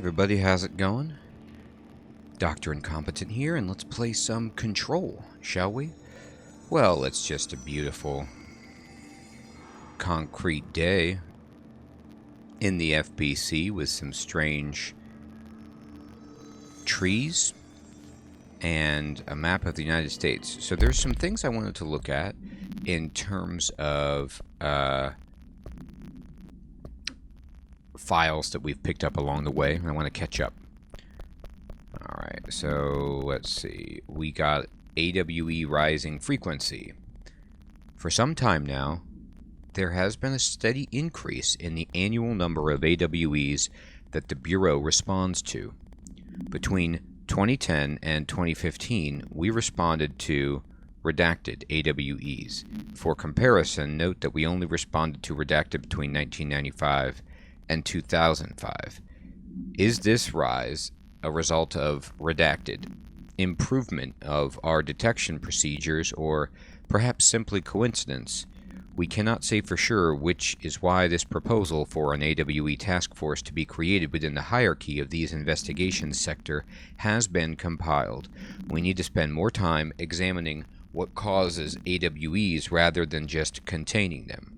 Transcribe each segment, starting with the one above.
everybody, how's it going? Dr. Incompetent here, and let's play some Control, shall we? Well, it's just a beautiful concrete day in the FBC with some strange trees and a map of the United States. So there's some things I wanted to look at in terms of files that we've picked up along the way. I want to catch up. Alright, so let's see. We got AWE rising frequency. For some time now, there has been a steady increase in the annual number of AWEs that the Bureau responds to. Between 2010 and 2015, we responded to redacted AWEs. For comparison, note that we only responded to redacted between 1995 and 2005. Is this rise a result of redacted, improvement of our detection procedures, or perhaps simply coincidence? We cannot say for sure, which is why this proposal for an AWE task force to be created within the hierarchy of these investigations sector has been compiled. We need to spend more time examining what causes AWEs rather than just containing them.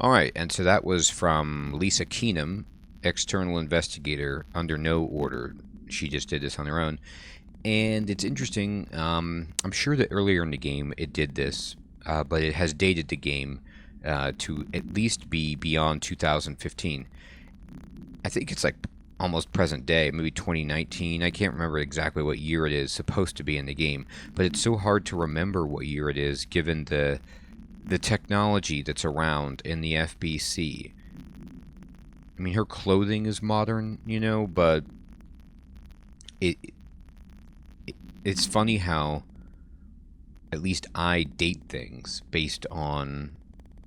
Alright, and so that was from Lisa Keenum, external investigator under no order. She just did this on her own. And it's interesting, I'm sure that earlier in the game it did this, but it has dated the game to at least be beyond 2015. I think it's like almost present day, maybe 2019. I can't remember exactly what year it is supposed to be in the game, but it's so hard to remember what year it is given the technology that's around in the FBC. I mean, her clothing is modern, but it's funny how at least I date things based on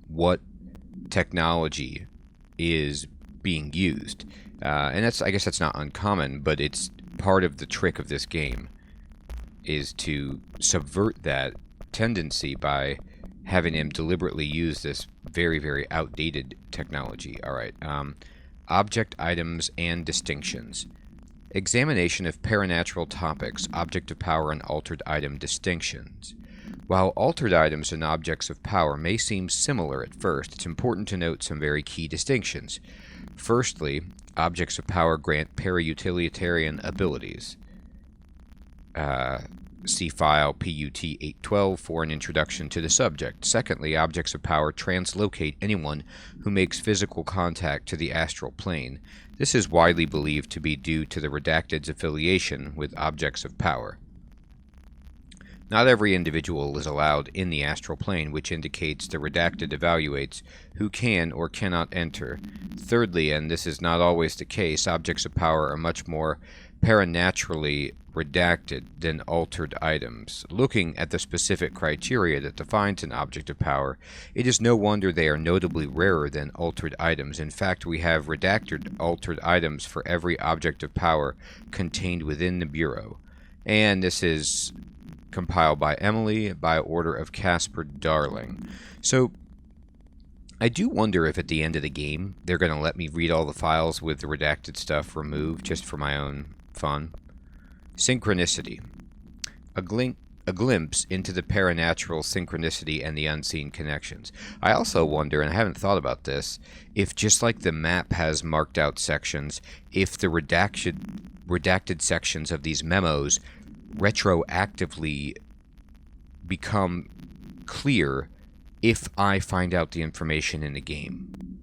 what technology is being used. And I guess that's not uncommon, but it's part of the trick of this game is to subvert that tendency by having him deliberately use this very, very outdated technology. All right. Object items and distinctions. Examination of paranatural topics, object of power and altered item distinctions. While altered items and objects of power may seem similar at first, it's important to note some very key distinctions. Firstly, objects of power grant para-utilitarian abilities. See file PUT 812 for an introduction to the subject. Secondly, objects of power translocate anyone who makes physical contact to the astral plane. This is widely believed to be due to the redacted's affiliation with objects of power. Not every individual is allowed in the astral plane, which indicates the redacted evaluates who can or cannot enter. Thirdly, and this is not always the case, objects of power are much more paranaturally redacted than altered items. Looking at the specific criteria that defines an object of power, it is no wonder they are notably rarer than altered items. In fact, we have redacted altered items for every object of power contained within the Bureau. And this is compiled by Emily by order of Casper Darling. So I do wonder if at the end of the game they're going to let me read all the files with the redacted stuff removed just for my own fun. Synchronicity. A glimpse into the paranatural synchronicity and the unseen connections. I also wonder, and I haven't thought about this, if just like the map has marked out sections, if the redacted sections of these memos retroactively become clear if I find out the information in the game.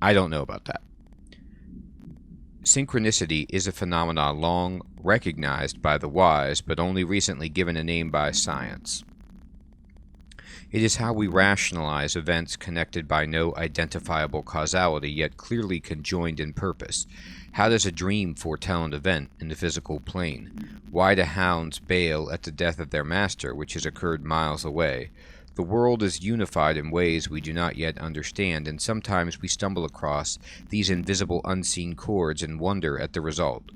I don't know about that. Synchronicity is a phenomenon long recognized by the wise, but only recently given a name by science. It is how we rationalize events connected by no identifiable causality, yet clearly conjoined in purpose. How does a dream foretell an event in the physical plane? Why do hounds bail at the death of their master, which has occurred miles away? The world is unified in ways we do not yet understand, and sometimes we stumble across these invisible unseen chords and wonder at the result.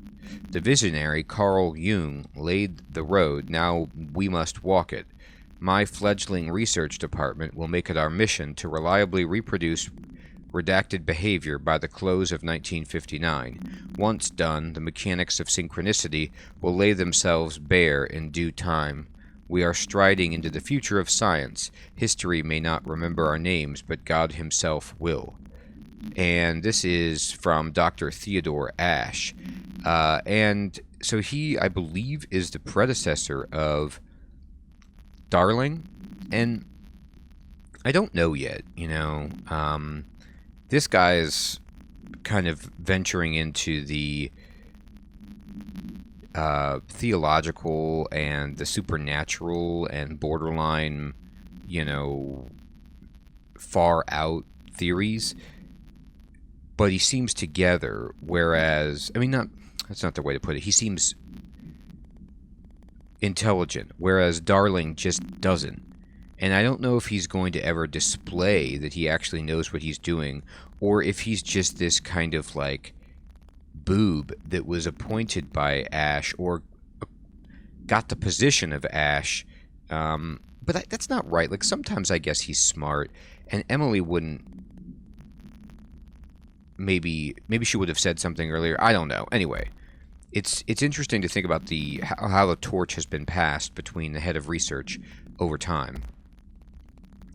The visionary Carl Jung laid the road, now we must walk it. My fledgling research department will make it our mission to reliably reproduce redacted behavior by the close of 1959. Once done, the mechanics of synchronicity will lay themselves bare in due time. We are striding into the future of science. History may not remember our names, but God himself will. And this is from Dr. Theodore Ashe. And so he, I believe, is the predecessor of Darling. And I don't know yet, you know. This guy is kind of venturing into the theological and the supernatural and borderline, you know, far out theories. But he seems together, whereas, I mean, that's not the way to put it. He seems intelligent, whereas Darling just doesn't. And I don't know if he's going to ever display that he actually knows what he's doing, or if he's just this kind of like boob that was appointed by Ashe or got the position of Ashe. But that's not right. Like, sometimes I guess he's smart, and Emily wouldn't. Maybe she would have said something earlier. I don't know. Anyway, it's interesting to think about how the torch has been passed between the head of research over time.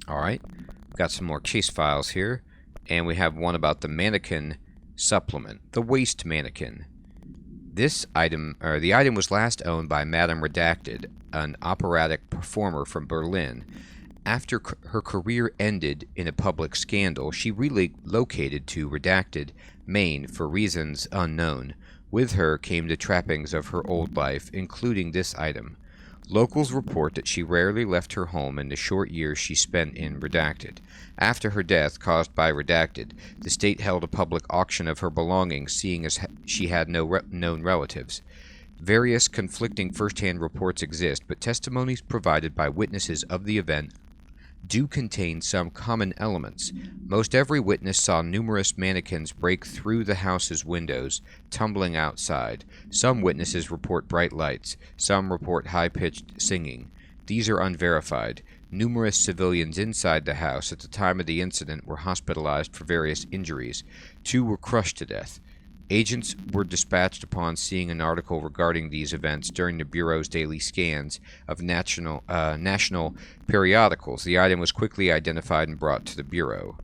All right, we've got some more case files here, and we have one about the mannequin supplement, the waste mannequin. This item, or the item, was last owned by Madame Redacted, an operatic performer from Berlin. After her career ended in a public scandal, she relocated to Redacted, Maine, for reasons unknown. With her came the trappings of her old life, including this item. Locals report that she rarely left her home in the short years she spent in Redacted. After her death, caused by Redacted, the state held a public auction of her belongings, seeing as she had no known relatives. Various conflicting first-hand reports exist, but testimonies provided by witnesses of the event do contain some common elements. Most every witness saw numerous mannequins break through the house's windows, tumbling outside. Some witnesses report bright lights. Some report high-pitched singing. These are unverified. Numerous civilians inside the house at the time of the incident were hospitalized for various injuries. 2 were crushed to death. Agents were dispatched upon seeing an article regarding these events during the Bureau's daily scans of national periodicals. The item was quickly identified and brought to the Bureau.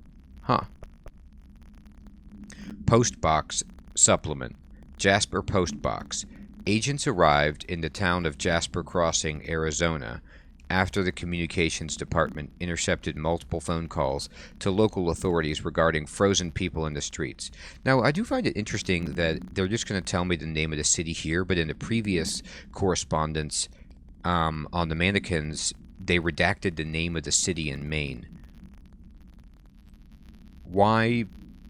Postbox supplement. Jasper Postbox. Agents arrived in the town of Jasper Crossing, Arizona, after the communications department intercepted multiple phone calls to local authorities regarding frozen people in the streets. Now, I do find it interesting that they're just going to tell me the name of the city here, but in the previous correspondence on the mannequins, they redacted the name of the city in Maine. Why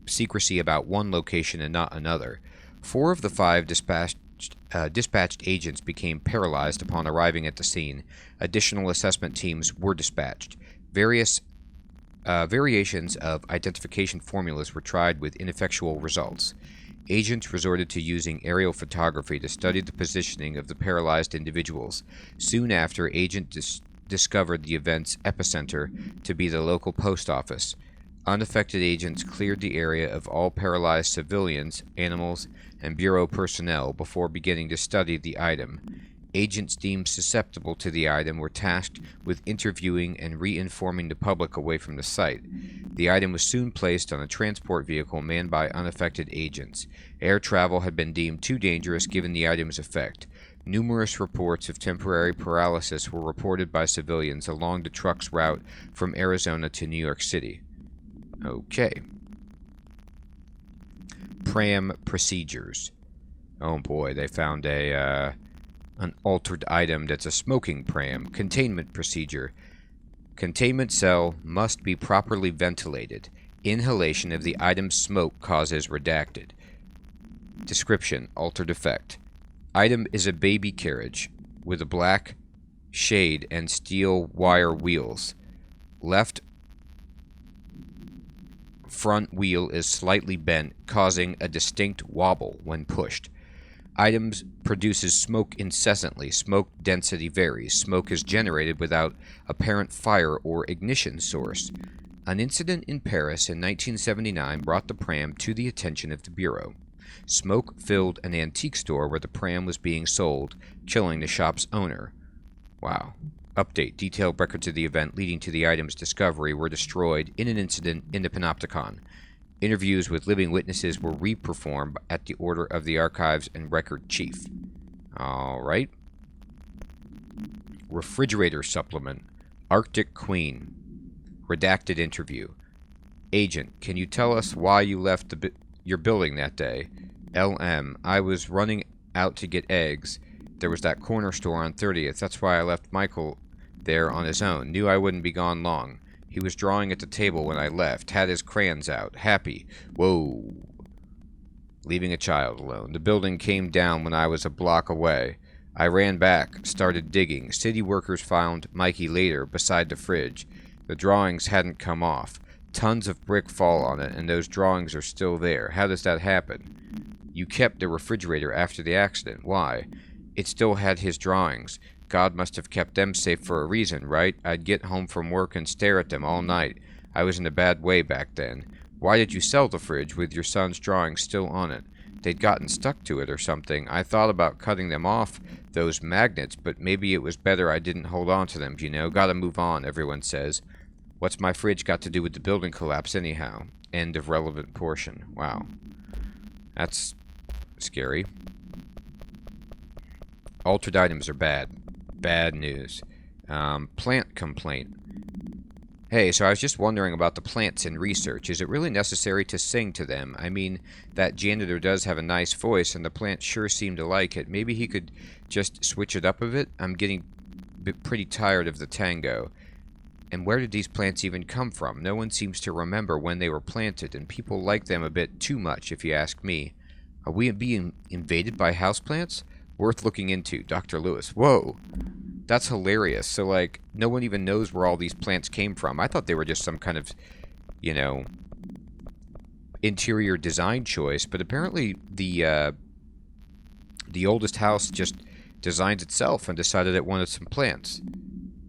secrecy about one location and not another? 4 of the 5 dispatched agents became paralyzed upon arriving at the scene. Additional assessment teams were dispatched. Various variations of identification formulas were tried with ineffectual results. Agents resorted to using aerial photography to study the positioning of the paralyzed individuals. Soon after, agents discovered the event's epicenter to be the local post office. Unaffected agents cleared the area of all paralyzed civilians, animals, and Bureau personnel before beginning to study the item. Agents deemed susceptible to the item were tasked with interviewing and re-informing the public away from the site. The item was soon placed on a transport vehicle manned by unaffected agents. Air travel had been deemed too dangerous given the item's effect. Numerous reports of temporary paralysis were reported by civilians along the truck's route from Arizona to New York City. Okay. Pram procedures. Oh boy, they found an altered item that's a smoking pram. Containment procedure. Containment cell must be properly ventilated. Inhalation of the item's smoke causes redacted. Description: altered effect. Item is a baby carriage with a black shade and steel wire wheels. Left front wheel is slightly bent, causing a distinct wobble when pushed. Items produces smoke incessantly. Smoke density varies. Smoke is generated without apparent fire or ignition source. An incident in Paris in 1979 brought the pram to the attention of the Bureau. Smoke filled an antique store where the pram was being sold, chilling the shop's owner. Wow. Update. Detailed records of the event leading to the item's discovery were destroyed in an incident in the Panopticon. Interviews with living witnesses were reperformed at the order of the Archives and Record Chief. Alright. Refrigerator supplement. Arctic Queen. Redacted interview. Agent, can you tell us why you left your building that day? LM, I was running out to get eggs. There was that corner store on 30th. That's why I left Michael there on his own. Knew I wouldn't be gone long. He was drawing at the table when I left. Had his crayons out. Happy. Whoa. Leaving a child alone. The building came down when I was a block away. I ran back, started digging. City workers found Mikey later, beside the fridge. The drawings hadn't come off. Tons of brick fall on it, and those drawings are still there. How does that happen? You kept the refrigerator after the accident. Why? It still had his drawings. God must have kept them safe for a reason, right? I'd get home from work and stare at them all night. I was in a bad way back then. Why did you sell the fridge with your son's drawings still on it? They'd gotten stuck to it or something. I thought about cutting them off, those magnets, but maybe it was better I didn't hold on to them, you know? Gotta move on, everyone says. What's my fridge got to do with the building collapse anyhow? End of relevant portion. Wow. That's scary. Altered items are bad. Bad news. Plant complaint. Hey, so I was just wondering about the plants in research. Is it really necessary to sing to them? I mean, that janitor does have a nice voice, and the plants sure seem to like it. Maybe he could just switch it up a bit? I'm getting pretty tired of the tango. And where did these plants even come from? No one seems to remember when they were planted, and people like them a bit too much, if you ask me. Are we being invaded by houseplants? Worth looking into. Dr. Lewis. Whoa! That's hilarious. So, like, no one even knows where all these plants came from. I thought they were just some kind of, you know, interior design choice, but apparently the oldest house just designed itself and decided it wanted some plants.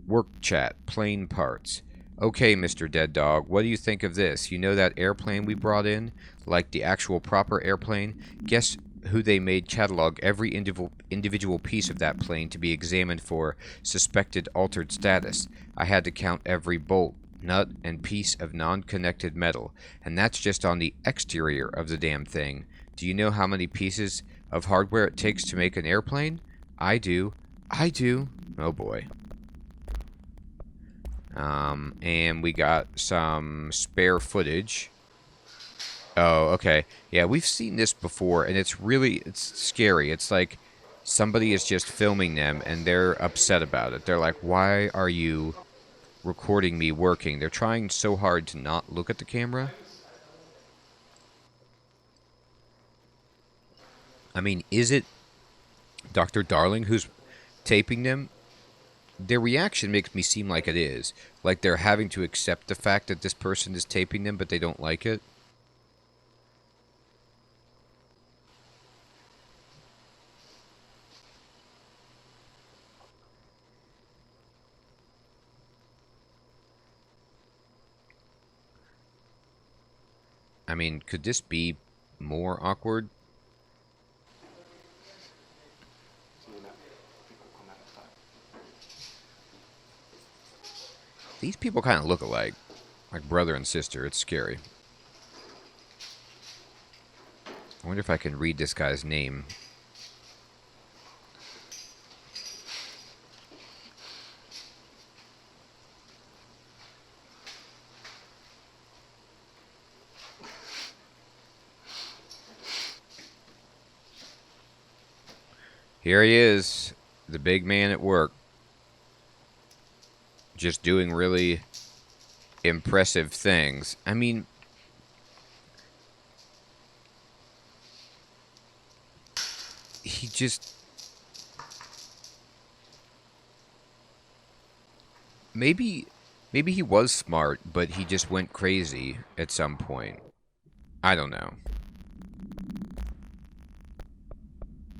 Work chat. Plane parts. Okay, Mr. Dead Dog, what do you think of this? You know that airplane we brought in? Like the actual proper airplane? Guess who they made catalog every individual piece of that plane to be examined for suspected altered status. I had to count every bolt, nut, and piece of non-connected metal, and that's just on the exterior of the damn thing. Do you know how many pieces of hardware it takes to make an airplane? I do. I do. Oh boy. And we got some spare footage. Oh, okay. Yeah, we've seen this before, and it's scary. It's like somebody is just filming them, and they're upset about it. They're like, why are you recording me working? They're trying so hard to not look at the camera. I mean, is it Dr. Darling who's taping them? Their reaction makes me seem like it is. Like they're having to accept the fact that this person is taping them, but they don't like it. I mean, could this be more awkward? These people kind of look alike. Like brother and sister. It's scary. I wonder if I can read this guy's name. Here he is, the big man at work. Just doing really impressive things. I mean, he just... Maybe he was smart, but he just went crazy at some point. I don't know.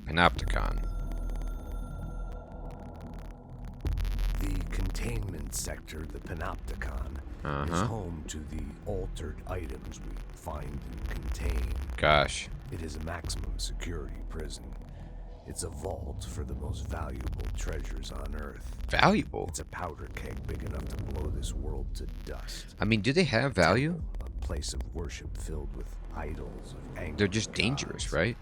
Panopticon. The containment sector, the Panopticon, is home to the altered items we find and contain. Gosh. It is a maximum security prison. It's a vault for the most valuable treasures on Earth. Valuable? It's a powder keg big enough to blow this world to dust. I mean, do they have value? A place of worship filled with idols of anger. They're just dangerous, right?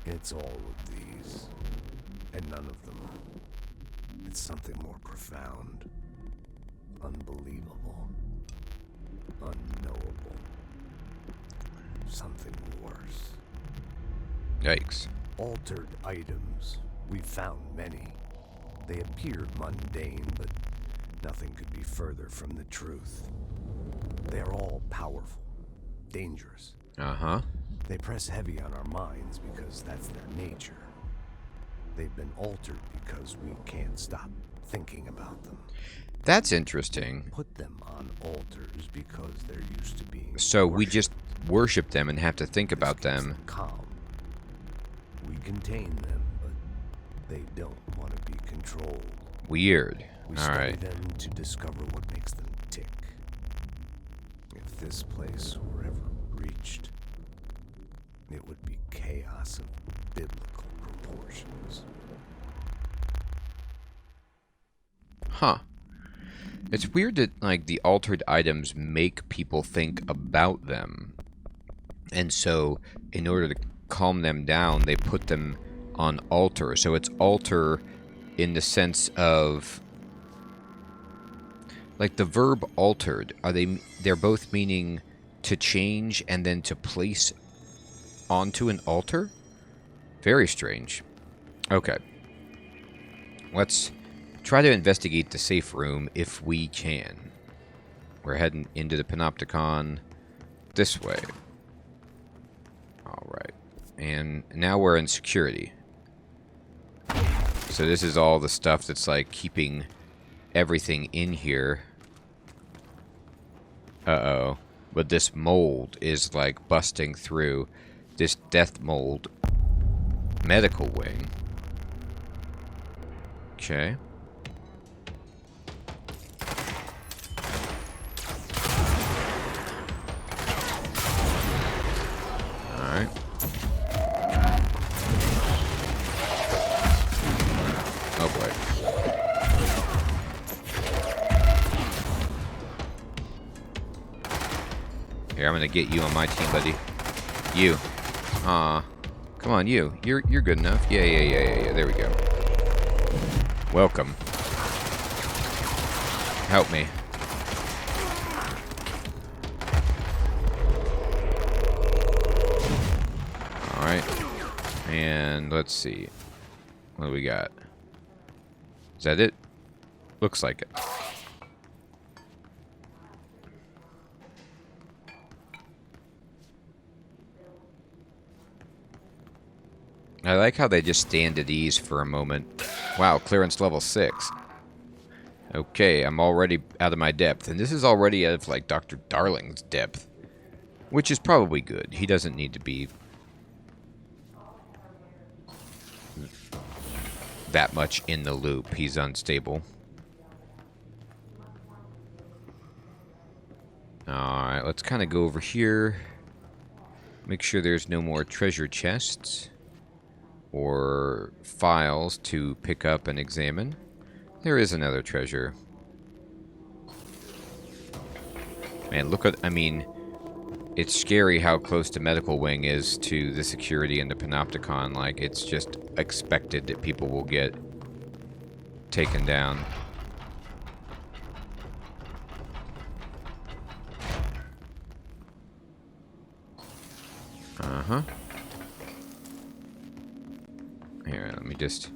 It's all of these, and none of them. It's something more profound, unbelievable, unknowable. Something worse. Yikes. Altered items. We've found many. They appeared mundane, but nothing could be further from the truth. They're all powerful, dangerous. They press heavy on our minds because that's their nature. They've been altered because we can't stop thinking about them. That's interesting. Put them on altars because they're used to being So worshipped. we just worship them and have to think about them. Calm. We contain them, but they don't want to be controlled. Weird. We All study right. them to discover what makes them tick. If this place were ever reached, it would be chaos of biblical proportions. Huh. It's weird that, like, the altered items make people think about them. And so, in order to calm them down, they put them on altar. So it's altar in the sense of, like, the verb altered. They're both meaning to change and then to place onto an altar? Very strange. Okay. Let's try to investigate the safe room if we can. We're heading into the Panopticon this way. Alright. And now we're in security. So this is all the stuff that's like keeping everything in here. Uh-oh. But this mold is like busting through this death mold medical wing. Okay. Alright. Oh boy. Here, I'm gonna get you on my team, buddy. You. Aw. Come on, you. You're good enough. Yeah. There we go. Welcome. Help me. Alright. And let's see. What do we got? Is that it? Looks like it. I like how they just stand at ease for a moment. Wow, clearance level 6. Okay, I'm already out of my depth. And this is already out of, like, Dr. Darling's depth. Which is probably good. He doesn't need to be that much in the loop. He's unstable. Alright, let's kind of go over here. Make sure there's no more treasure chests or files to pick up and examine. There is another treasure. Man, look at, I mean, it's scary how close the medical wing is to the security in the Panopticon. Like, it's just expected that people will get taken down. Uh-huh. Here, let me just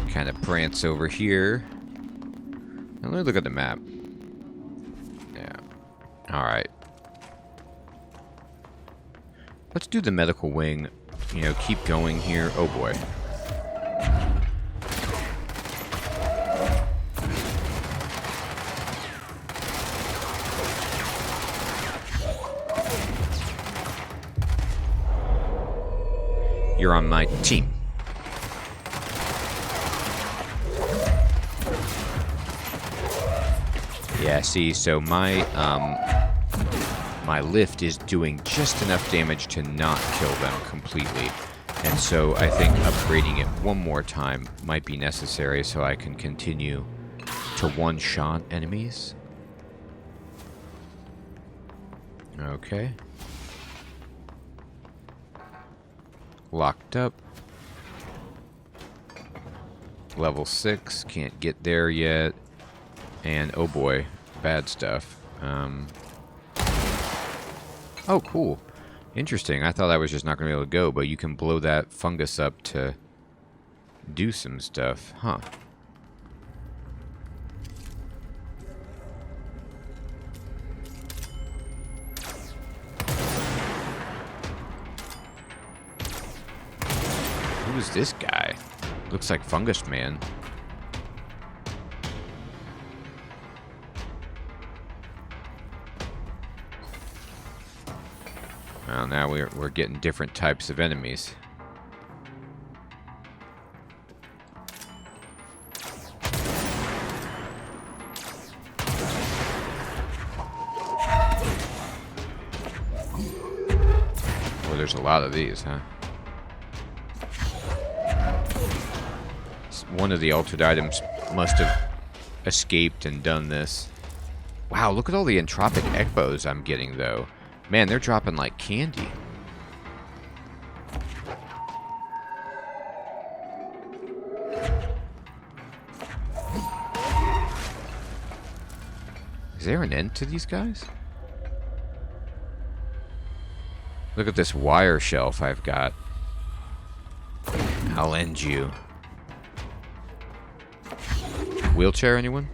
kind of prance over here. And let me look at the map. Yeah. Alright. Let's do the medical wing. You know, keep going here. Oh boy. You're on my team. Yeah, see, so my lift is doing just enough damage to not kill them completely. And so I think upgrading it one more time might be necessary so I can continue to one-shot enemies. Okay. Locked up. Level 6, can't get there yet. And oh boy, bad stuff. Oh, cool. Interesting. I thought I was just not going to be able to go, but you can blow that fungus up to do some stuff. Huh. Who is this guy? Looks like Fungus Man. Well, now we're getting different types of enemies. Well, there's a lot of these, huh? One of the altered items must have escaped and done this. Wow, look at all the entropic echoes I'm getting, though. Man, they're dropping like candy. Is there an end to these guys? Look at this wire shelf I've got. I'll end you. Wheelchair, anyone?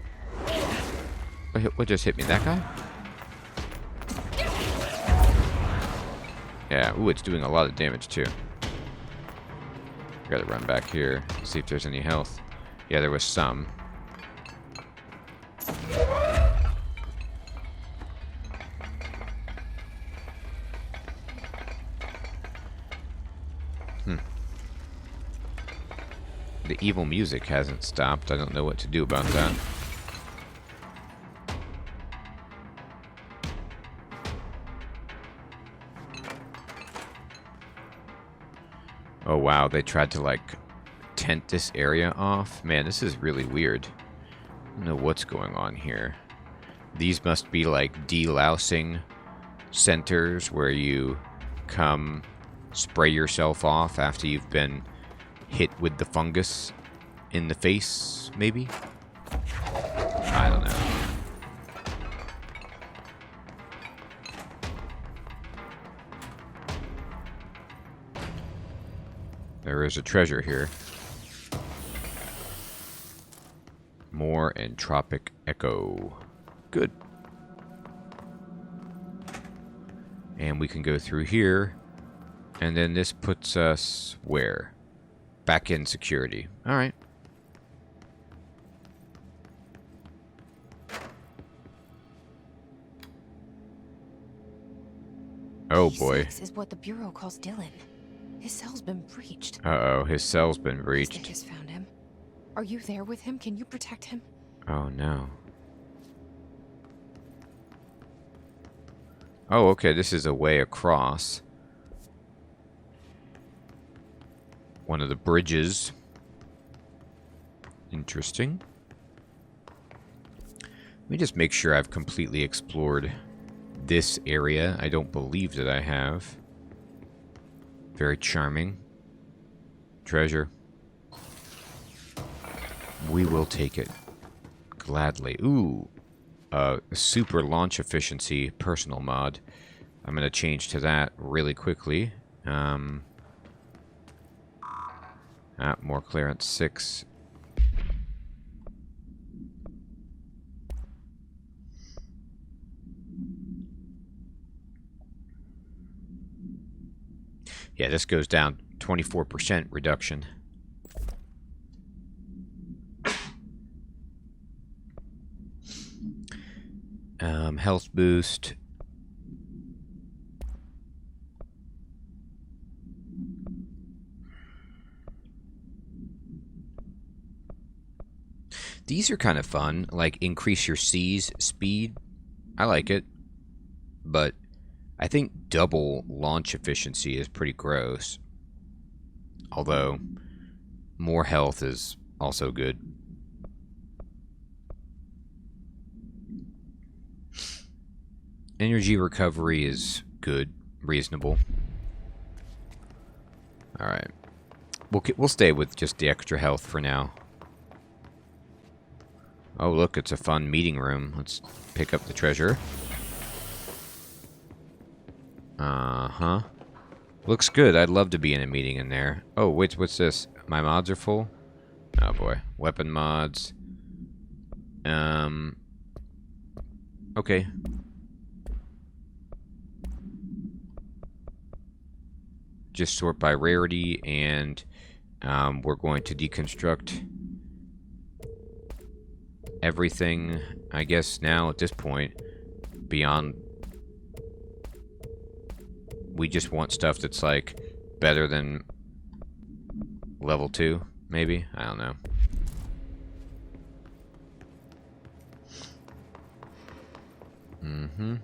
What just hit me? That guy? Yeah, ooh, it's doing a lot of damage, too. Gotta run back here, see if there's any health. Yeah, there was some. The evil music hasn't stopped. I don't know what to do about that. Oh wow, they tried to like tent this area off. Man, this is really weird. I don't know what's going on here. These must be like delousing centers where you come spray yourself off after you've been hit with the fungus in the face, maybe? I don't know. There is a treasure here. More entropic echo. Good. And we can go through here. And then this puts us where? Back in security. Alright. Oh boy. This is what the Bureau calls Dylan. His cell's been breached. Uh-oh, his cell's been They breached. just found him. Are you there with him? Can you protect him? Oh no. Oh, okay, this is a way across. One of the bridges. Interesting. Let me just make sure I've completely explored this area. I don't believe that I have. Very charming. Treasure. We will take it. Gladly. Ooh. Super launch efficiency personal mod. I'm going to change to that really quickly. More clearance 6. Yeah, this goes down 24% reduction. Health boost. These are kind of fun. Like, increase your C's speed. I like it. But I think double launch efficiency is pretty gross. Although, more health is also good. Energy recovery is good. Reasonable. Alright. We'll stay with just the extra health for now. Oh, look, it's a fun meeting room. Let's pick up the treasure. Uh-huh. Looks good. I'd love to be in a meeting in there. Oh, wait, what's this? My mods are full? Oh, boy. Weapon mods. Okay. Just sort by rarity, and we're going to deconstruct everything, I guess, now at this point. Beyond... We just want stuff that's, like, better than level 2, maybe? I don't know. Mm-hmm.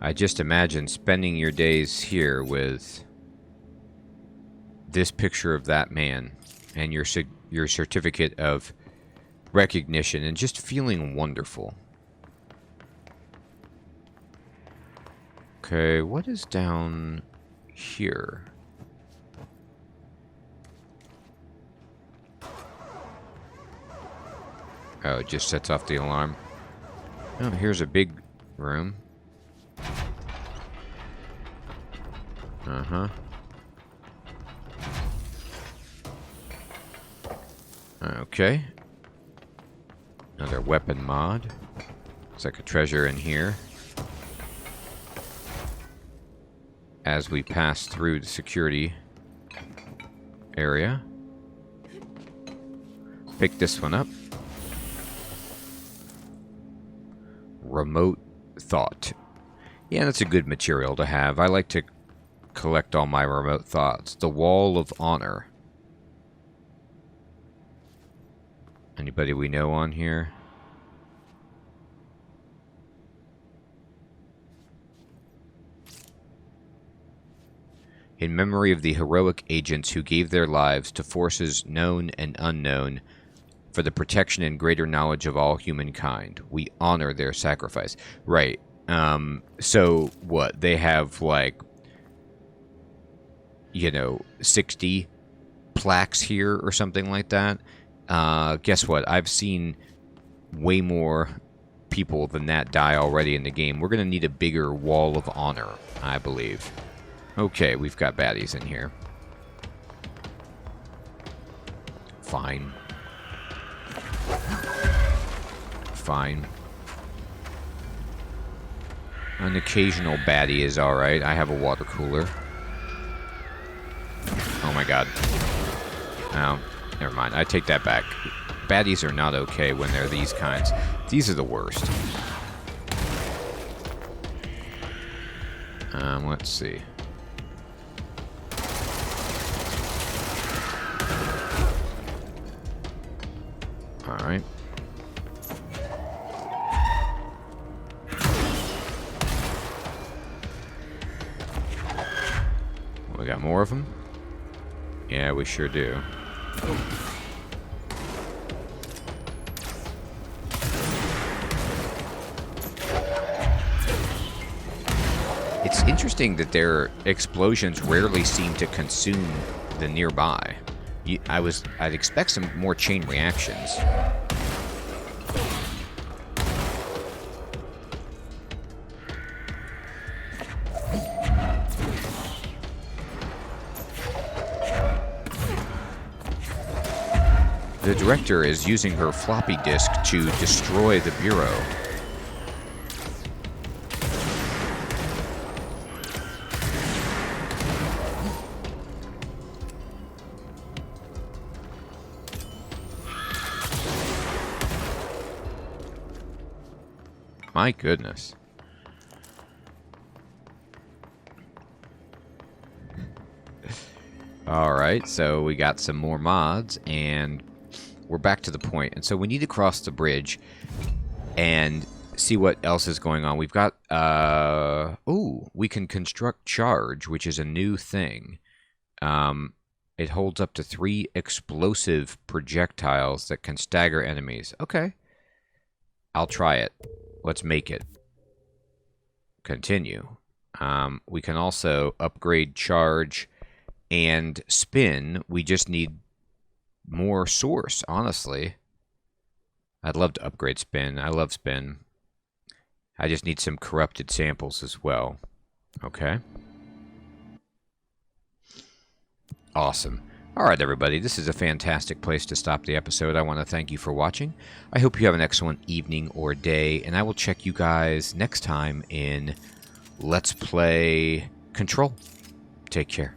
I just imagine spending your days here with this picture of that man and your certificate of recognition and just feeling wonderful. Okay, what is down here? Oh, it just sets off the alarm. Oh, here's a big room. Uh-huh. Okay. Another weapon mod. Looks like a treasure in here. As we pass through the security area. Pick this one up. Remote thought. Yeah, that's a good material to have. I like to collect all my remote thoughts. The Wall of Honor. Anybody we know on here? In memory of the heroic agents who gave their lives to forces known and unknown for the protection and greater knowledge of all humankind, we honor their sacrifice. Right. So what? They have, like, you know, 60 plaques here or something like that. Guess what? I've seen way more people than that die already in the game. We're going to need a bigger Wall of Honor, I believe. Okay, we've got baddies in here. Fine. Fine. An occasional baddie is alright. I have a water cooler. Oh my god. Oh, never mind. I take that back. Baddies are not okay when they're these kinds. These are the worst. Let's see. Alright. We got more of them? Yeah, we sure do. It's interesting that their explosions rarely seem to consume the nearby. I'd expect some more chain reactions. The director is using her floppy disk to destroy the Bureau. My goodness. Alright, so we got some more mods, and we're back to the point. And so we need to cross the bridge and see what else is going on. We've got, ooh, we can construct charge, which is a new thing. It holds up to 3 explosive projectiles that can stagger enemies. Okay. I'll try it. Let's make it. Continue. We can also upgrade charge and spin. We just need more source, honestly. I'd love to upgrade spin. I love spin. I just need some corrupted samples as well. Okay. Awesome. Alright, everybody, this is a fantastic place to stop the episode. I want to thank you for watching. I hope you have an excellent evening or day, and I will check you guys next time in Let's Play Control. Take care.